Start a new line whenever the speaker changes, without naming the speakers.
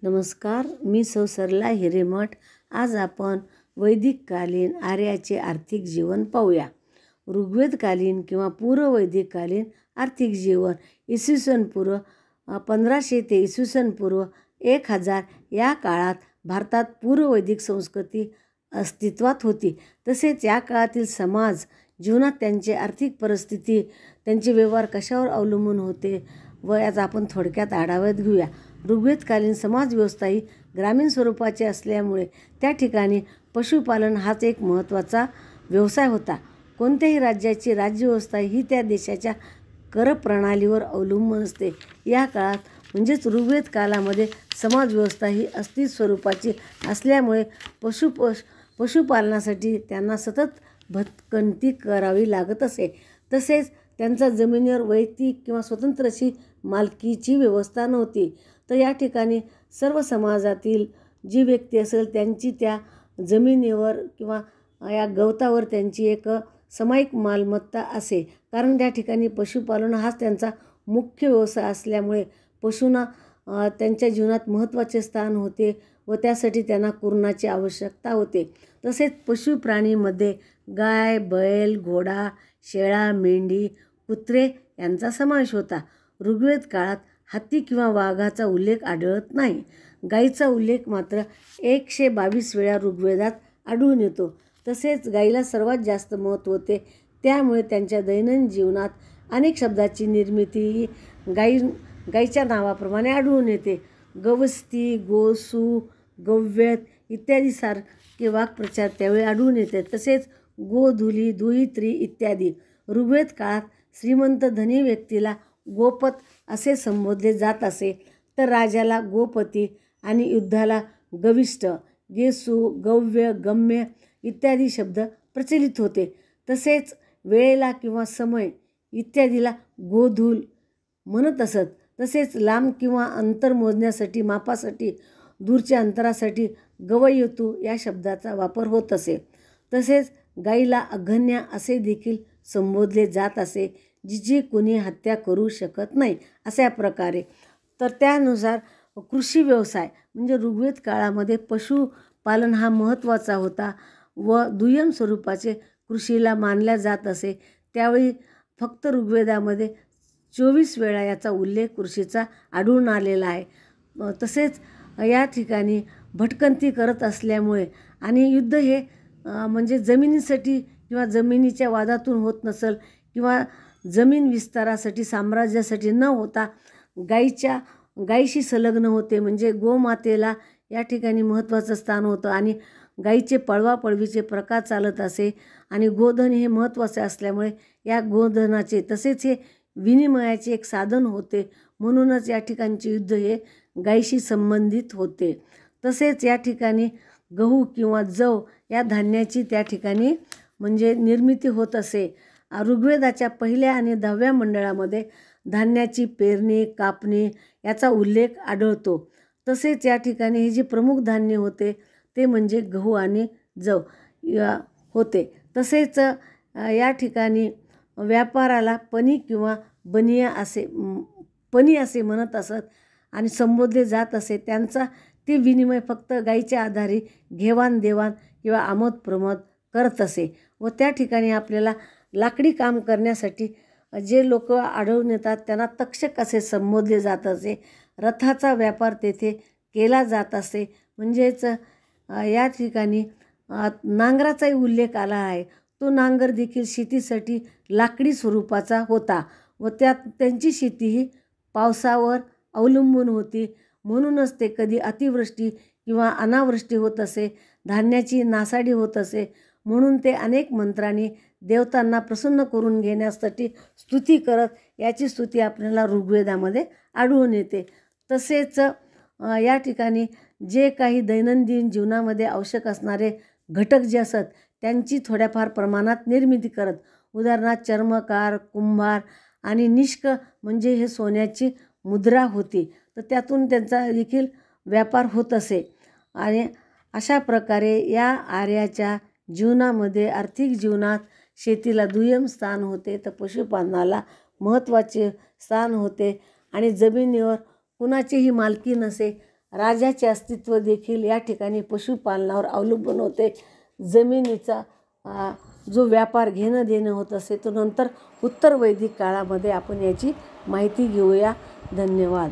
नमस्कार, मी सौ सरला हिरेमठ. आज आपण वैदिककालीन आर्याचे आर्थिक जीवन पाहूया. ऋग्वेदकालीन किंवा पूर्ववैदिककालीन आर्थिक जीवन इसवी सन पूर्व 1500 ते इसवी सन पूर्व 1000 या काळात भारतात पूर्ववैदिक संस्कृती अस्तित्वात होती. तसेच या काळातील समाज जीवनात त्यांची आर्थिक परिस्थिती, त्यांचे व्यवहार कशावर अवलंबून होते व याचा आपण थोडक्यात आढावा घेऊया. ऋग्वेदकालीन समाजव्यवस्था ही ग्रामीण स्वरूपाची असल्यामुळे त्या ठिकाणी पशुपालन हाच एक महत्त्वाचा व्यवसाय होता. कोणत्याही राज्याची राज्यव्यवस्था ही त्या देशाच्या करप्रणालीवर अवलंबून असते. या काळात म्हणजेच ऋग्वेद कालामध्ये समाजव्यवस्था ही अस्थिर स्वरूपाची असल्यामुळे पशुपालनासाठी त्यांना सतत भटकंती करावी लागत असे. तसेच त्यांचा जमिनीवर वैयक्तिक किंवा स्वतंत्र अशी मालकीची व्यवस्था नव्हती. तर या ठिकाणी सर्व समाजातील जी व्यक्ती असेल त्यांची त्या जमिनीवर किंवा या गवतावर त्यांची एक सामायिक मालमत्ता असे. कारण त्या ठिकाणी पशुपालन हाच त्यांचा मुख्य व्यवसाय असल्यामुळे पशूंना त्यांच्या जीवनात महत्त्वाचे स्थान होते व त्यासाठी त्यांना कुरणाची आवश्यकता होते. तसेच पशुप्राणीमध्ये गाय, बैल, घोडा, शेळा, मेंढी, कुत्रे यांचा समावेश होता. ऋग्वेद काळात हत्ती किंवा वाघाचा उल्लेख आढळत नाही. गायीचा उल्लेख मात्र 122 वेळा ऋग्वेदात आढळून येतो. तसेच गायीला सर्वात जास्त महत्त्व होते. त्यामुळे त्यांच्या दैनंदिन जीवनात अनेक शब्दाची निर्मिती गायीच्या नावाप्रमाणे आढळून येते. गवस्ती, गोसू, गव्यत इत्यादी सारखे वाक्प्रचार त्यावेळी आढळून येते. तसेच गोधुली, दुहित्री इत्यादी. ऋग्वेद काळात श्रीमंत धनी व्यक्तीला गोपत असे संबोधले जात असे, तर राजाला गोपती आणि युद्धाला गविष्ठ, गेसू, गव्य, गम्य इत्यादी शब्द प्रचलित होते. तसेच वेळेला किंवा समय इत्यादीला गोधूल म्हणत असत. तसेच लांब किंवा अंतर मोजण्यासाठी, मापासाठी, दूरच्या अंतरासाठी गवयतू या शब्दाचा वापर होत असे. तसेच गायीला अघन्या असे देखील संबोधले जात असे, जिची कुणी हत्या करू शकत नाही अशा प्रकारे. तर त्यानुसार कृषी व्यवसाय म्हणजे ऋग्वेद काळामध्ये पशुपालन हा महत्त्वाचा होता व दुय्यम स्वरूपाचे कृषीला मानल्या जात असे. त्यावेळी फक्त ऋग्वेदामध्ये 24 वेळा याचा उल्लेख कृषीचा आढळून आलेला आहे. तसेच या ठिकाणी भटकंती करत असल्यामुळे आणि युद्ध हे म्हणजे जमिनीसाठी किंवा जमिनीच्या वादातून होत नसेल किंवा जमीन विस्तारासाठी, साम्राज्यासाठी न होता गायीशी संलग्न होते. म्हणजे गोमातेला या ठिकाणी महत्त्वाचं स्थान होतं आणि गायीचे पळवापळवीचे प्रकार चालत असे आणि गोधन हे महत्त्वाचे असल्यामुळे या गोधनाचे तसेच हे विनिमयाचे एक साधन होते. म्हणूनच या ठिकाणचे युद्ध हे गायीशी संबंधित होते. तसेच या ठिकाणी गहू किंवा जव या धान्याची त्या ठिकाणी म्हणजे निर्मिती होत असे. ऋग्वेदाच्या पहिल्या आणि 10व्या मंडळामध्ये धान्याची पेरणी, कापणी याचा उल्लेख आढळतो. तसेच या ठिकाणी हे जे प्रमुख धान्य होते ते म्हणजे गहू आणि जव होते. तसेच या ठिकाणी व्यापाराला पणी किंवा पणी असे म्हणत असत आणि संबोधले जात असे. त्यांचा ते विनिमय फक्त गायीच्या आधारे घेवाणदेवाण किंवा आमोद प्रमोद करत असे. व त्या ठिकाणी आपल्याला लाकडी काम करण्यासाठी जे लोक आढळून येतात त्यांना तक्षक असे संबोधले जात असे. रथाचा व्यापार तेथे केला जात असे. म्हणजेच या ठिकाणी नांगराचाही उल्लेख आला आहे. तो नांगर देखील शेतीसाठी लाकडी स्वरूपाचा होता व त्यांची शेती ही पावसावर अवलंबून होती. म्हणूनच ते कधी अतिवृष्टी किंवा अनावृष्टी होत असे, धान्याची नासाडी होत असे. म्हणून ते अनेक मंत्रांनी देवतांना प्रसन्न करून घेण्यासाठी स्तुती करत. याची स्तुती आपल्याला ऋग्वेदामध्ये आढळून येते. तसेच या ठिकाणी जे काही दैनंदिन जीवनामध्ये आवश्यक असणारे घटक जे असत त्यांची थोड्याफार प्रमाणात निर्मिती करत. उदाहरणार्थ चर्मकार, कुंभार आणि निष्क म्हणजे हे सोन्याची मुद्रा होती. तर त्यातून त्यांचा देखील व्यापार होत असे. आणि अशा प्रकारे या आर्याच्या जीवनामध्ये आर्थिक जीवनात शेतीला दुय्यम स्थान होते, तर पशुपालनाला महत्त्वाचे स्थान होते आणि जमिनीवर कुणाचीही मालकी नसे. राजाचे अस्तित्व देखील या ठिकाणी पशुपालनावर अवलंबून होते. जमिनीचा जो व्यापार घेणं देणं होत असे तो नंतर उत्तर वैदिक काळामध्ये आपण याची माहिती घेऊया. धन्यवाद.